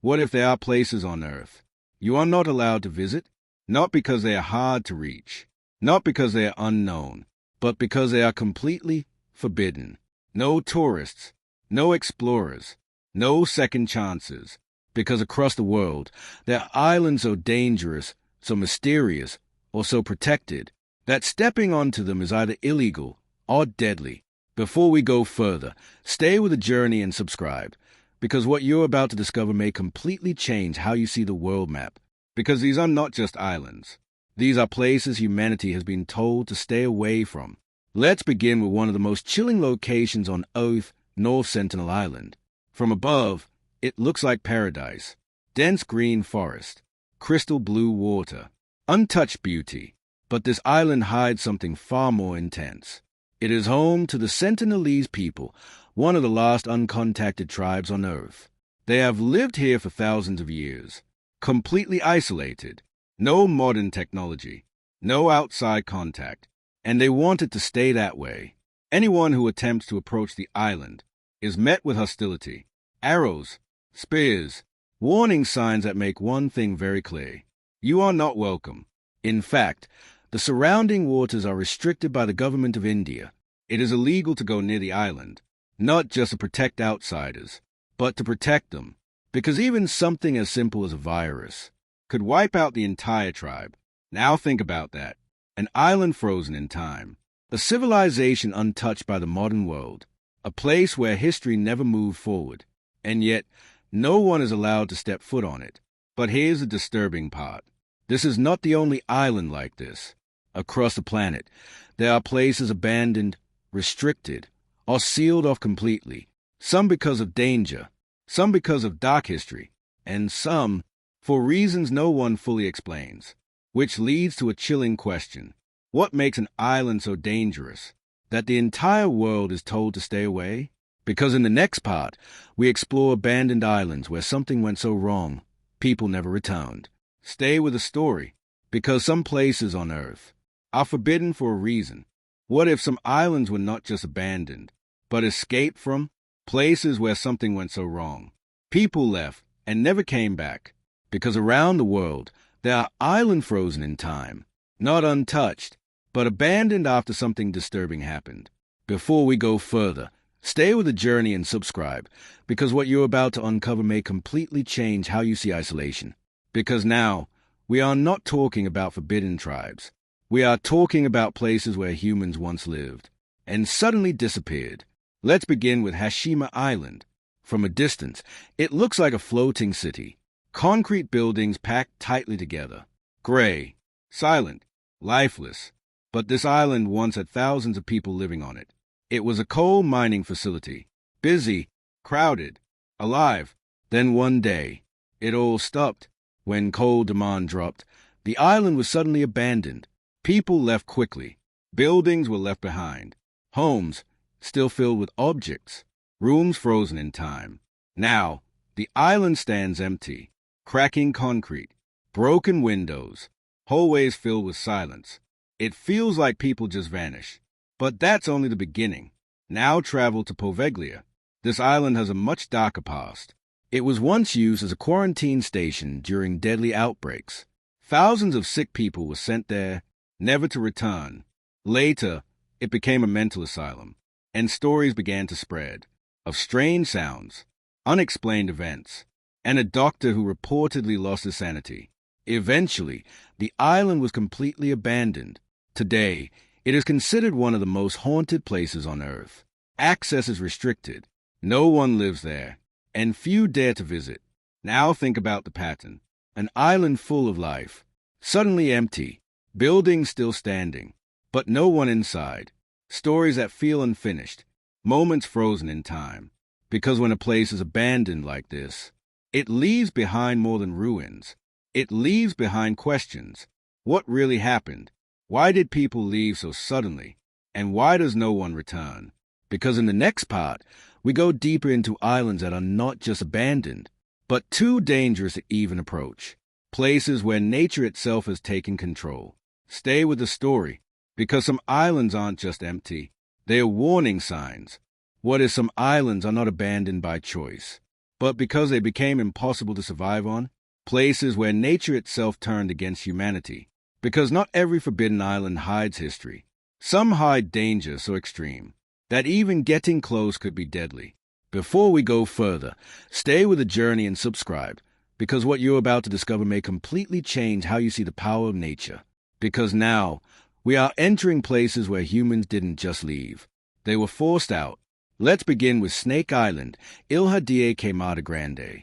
What if there are places on Earth you are not allowed to visit? Not because they are hard to reach, not because they are unknown, but because they are completely forbidden. No tourists, no explorers, no second chances. Because across the world, there are islands so dangerous, so mysterious, or so protected, that stepping onto them is either illegal or deadly. Before we go further, stay with the journey and subscribe, because what you're about to discover may completely change how you see the world map. Because these are not just islands. These are places humanity has been told to stay away from. Let's begin with one of the most chilling locations on Earth, North Sentinel Island. From above, it looks like paradise. Dense green forest, crystal blue water, untouched beauty. But this island hides something far more intense. It is home to the Sentinelese people, one of the last uncontacted tribes on Earth. They have lived here for thousands of years, completely isolated, no modern technology, no outside contact, and they want it to stay that way. Anyone who attempts to approach the island is met with hostility, arrows, spears, warning signs that make one thing very clear. You are not welcome. In fact, the surrounding waters are restricted by the government of India. It is illegal to go near the island, not just to protect outsiders, but to protect them, because even something as simple as a virus could wipe out the entire tribe. Now think about that. An island frozen in time, a civilization untouched by the modern world, a place where history never moved forward, and yet no one is allowed to step foot on it. But here's the disturbing part. This is not the only island like this. Across the planet, there are places abandoned, restricted, or sealed off completely, some because of danger, some because of dark history, and some for reasons no one fully explains, which leads to a chilling question. What makes an island so dangerous that the entire world is told to stay away? Because in the next part, we explore abandoned islands where something went so wrong, people never returned. Stay with the story, because some places on Earth are forbidden for a reason. What if some islands were not just abandoned, but escaped from places where something went so wrong? People left and never came back, because around the world there are islands frozen in time, not untouched, but abandoned after something disturbing happened. Before we go further, stay with the journey and subscribe, because what you're about to uncover may completely change how you see isolation. Because now, we are not talking about forbidden tribes. We are talking about places where humans once lived, and suddenly disappeared. Let's begin with Hashima Island. From a distance, it looks like a floating city. Concrete buildings packed tightly together. Gray, silent, lifeless. But this island once had thousands of people living on it. It was a coal mining facility. Busy, crowded, alive. Then one day, it all stopped. When coal demand dropped, the island was suddenly abandoned. People left quickly. Buildings were left behind. Homes still filled with objects. Rooms frozen in time. Now, the island stands empty. Cracking concrete. Broken windows. Hallways filled with silence. It feels like people just vanished. But that's only the beginning. Now travel to Poveglia. This island has a much darker past. It was once used as a quarantine station during deadly outbreaks. Thousands of sick people were sent there, never to return. Later, it became a mental asylum, and stories began to spread of strange sounds, unexplained events, and a doctor who reportedly lost his sanity. Eventually, the island was completely abandoned. Today, it is considered one of the most haunted places on Earth. Access is restricted. No one lives there, and few dare to visit. Now think about the pattern. An island full of life, suddenly empty, buildings still standing, but no one inside. Stories that feel unfinished, moments frozen in time. Because when a place is abandoned like this, it leaves behind more than ruins. It leaves behind questions. What really happened? Why did people leave so suddenly? And why does no one return? Because in the next part, we go deeper into islands that are not just abandoned, but too dangerous to even approach. Places where nature itself has taken control. Stay with the story, because some islands aren't just empty. They are warning signs. What if some islands are not abandoned by choice, but because they became impossible to survive on, places where nature itself turned against humanity. Because not every forbidden island hides history. Some hide danger so extreme that even getting close could be deadly. Before we go further, stay with the journey and subscribe, because what you're about to discover may completely change how you see the power of nature. Because now, we are entering places where humans didn't just leave. They were forced out. Let's begin with Snake Island, Ilha da Queimada Grande.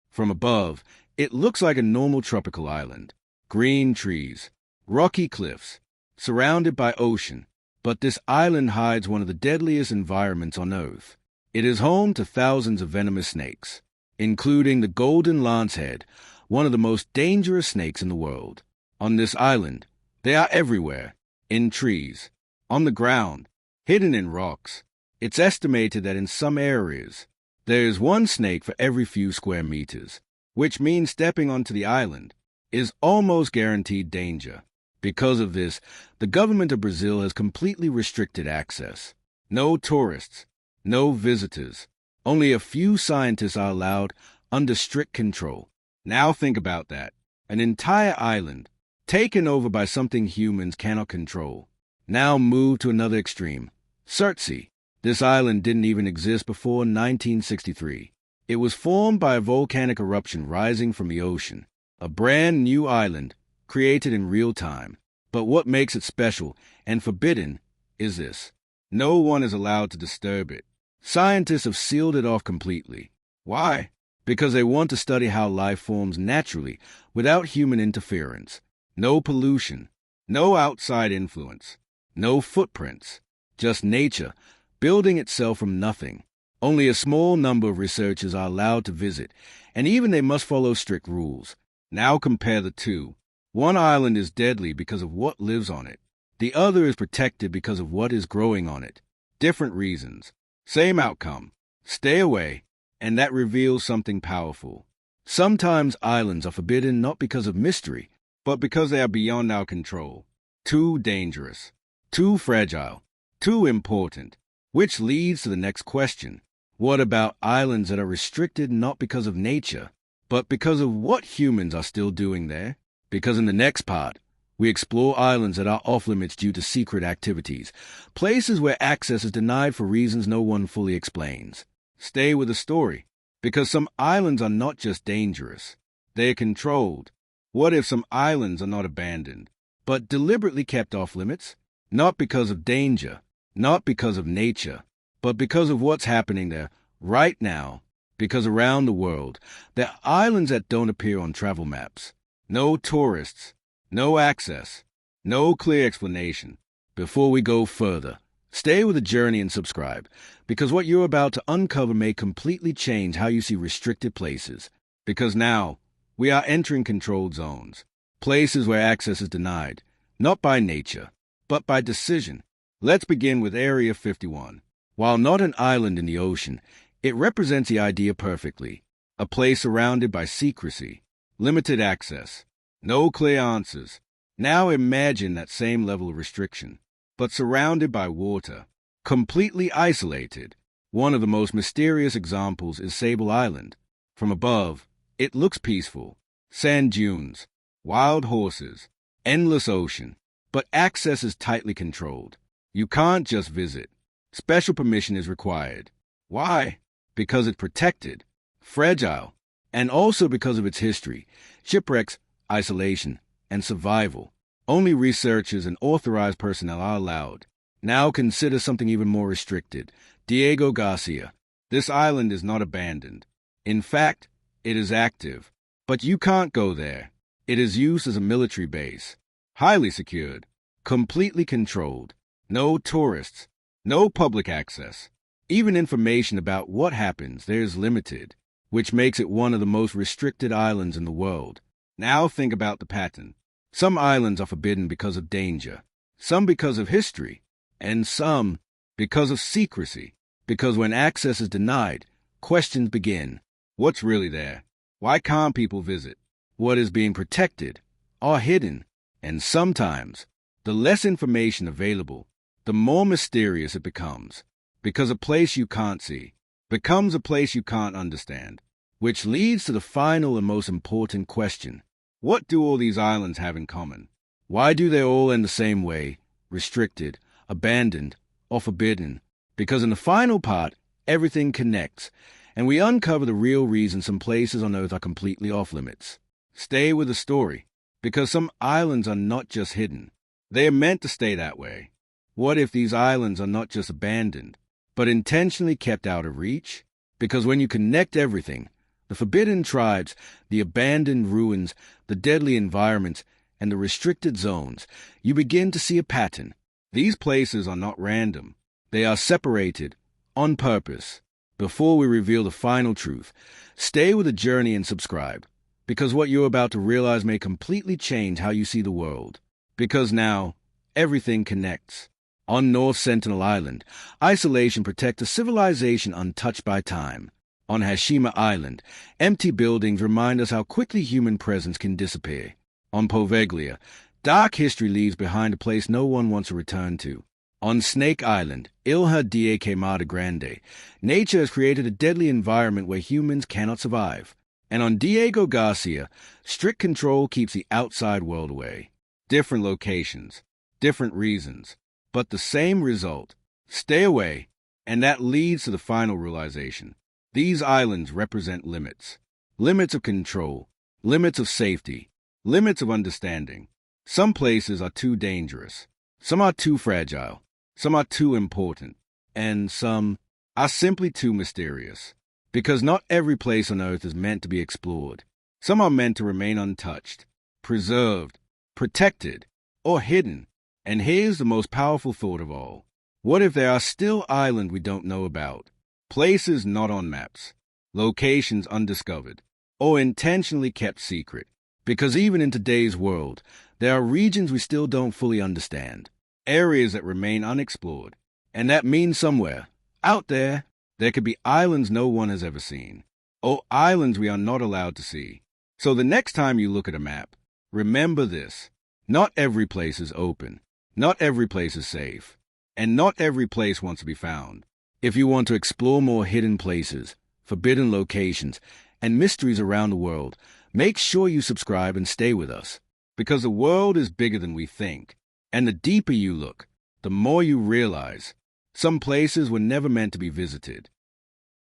From above, it looks like a normal tropical island. Green trees, rocky cliffs, surrounded by ocean. But this island hides one of the deadliest environments on Earth. It is home to thousands of venomous snakes, including the golden lancehead, one of the most dangerous snakes in the world. On this island, they are everywhere, in trees, on the ground, hidden in rocks. It's estimated that in some areas, there is one snake for every few square meters, which means stepping onto the island is almost guaranteed danger. Because of this, the government of Brazil has completely restricted access. No tourists, no visitors. Only a few scientists are allowed under strict control. Now think about that. An entire island, taken over by something humans cannot control. Now move to another extreme. Surtsey. This island didn't even exist before 1963. It was formed by a volcanic eruption rising from the ocean. A brand new island, created in real time. But what makes it special and forbidden is this. No one is allowed to disturb it. Scientists have sealed it off completely. Why? Because they want to study how life forms naturally without human interference. No pollution, no outside influence, no footprints, just nature building itself from nothing. Only a small number of researchers are allowed to visit, and even they must follow strict rules. Now compare the two. One island is deadly because of what lives on it. The other is protected because of what is growing on it. Different reasons. Same outcome. Stay away, and that reveals something powerful. Sometimes islands are forbidden not because of mystery, but because they are beyond our control. Too dangerous. Too fragile. Too important. Which leads to the next question. What about islands that are restricted not because of nature, but because of what humans are still doing there? Because in the next part, we explore islands that are off-limits due to secret activities, places where access is denied for reasons no one fully explains. Stay with the story, because some islands are not just dangerous, they are controlled. What if some islands are not abandoned, but deliberately kept off-limits? Not because of danger, not because of nature, but because of what's happening there right now, because around the world, there are islands that don't appear on travel maps. No tourists, no access, no clear explanation. Before we go further, stay with the journey and subscribe, because what you're about to uncover may completely change how you see restricted places. Because now, we are entering controlled zones, places where access is denied, not by nature, but by decision. Let's begin with Area 51. While not an island in the ocean, it represents the idea perfectly. A place surrounded by secrecy, limited access, no clear answers. Now imagine that same level of restriction, but surrounded by water, completely isolated. One of the most mysterious examples is Sable Island. From above, it looks peaceful. Sand dunes, wild horses, endless ocean, but access is tightly controlled. You can't just visit. Special permission is required. Why? Because it's protected, fragile, and also because of its history, shipwrecks, isolation, and survival. Only researchers and authorized personnel are allowed. Now consider something even more restricted. Diego Garcia. This island is not abandoned. In fact, it is active. But you can't go there. It is used as a military base. Highly secured. Completely controlled. No tourists. No public access. Even information about what happens there is limited, which makes it one of the most restricted islands in the world. Now think about the pattern. Some islands are forbidden because of danger, some because of history, and some because of secrecy. Because when access is denied, questions begin. What's really there? Why can't people visit? What is being protected or hidden? And sometimes, the less information available, the more mysterious it becomes. Because a place you can't see becomes a place you can't understand. Which leads to the final and most important question. What do all these islands have in common? Why do they all end the same way, restricted, abandoned, or forbidden? Because in the final part, everything connects, and we uncover the real reason some places on Earth are completely off limits. Stay with the story, because some islands are not just hidden. They are meant to stay that way. What if these islands are not just abandoned, but intentionally kept out of reach? Because when you connect everything, the forbidden tribes, the abandoned ruins, the deadly environments, and the restricted zones, you begin to see a pattern. These places are not random. They are separated, on purpose. Before we reveal the final truth, stay with the journey and subscribe, because what you're about to realize may completely change how you see the world. Because now, everything connects. On North Sentinel Island, isolation protects a civilization untouched by time. On Hashima Island, empty buildings remind us how quickly human presence can disappear. On Poveglia, dark history leaves behind a place no one wants to return to. On Snake Island, Ilha da Queimada Grande, nature has created a deadly environment where humans cannot survive. And on Diego Garcia, strict control keeps the outside world away. Different locations, different reasons, but the same result. Stay away, and that leads to the final realization. These islands represent limits. Limits of control, limits of safety, limits of understanding. Some places are too dangerous. Some are too fragile. Some are too important. And some are simply too mysterious. Because not every place on Earth is meant to be explored. Some are meant to remain untouched, preserved, protected, or hidden. And here's the most powerful thought of all. What if there are still islands we don't know about? Places not on maps, locations undiscovered, or intentionally kept secret. Because even in today's world, there are regions we still don't fully understand, areas that remain unexplored. And that means somewhere, out there could be islands no one has ever seen, or islands we are not allowed to see. So the next time you look at a map, remember this. Not every place is open, not every place is safe, and not every place wants to be found. If you want to explore more hidden places, forbidden locations, and mysteries around the world, make sure you subscribe and stay with us. Because the world is bigger than we think. And the deeper you look, the more you realize some places were never meant to be visited.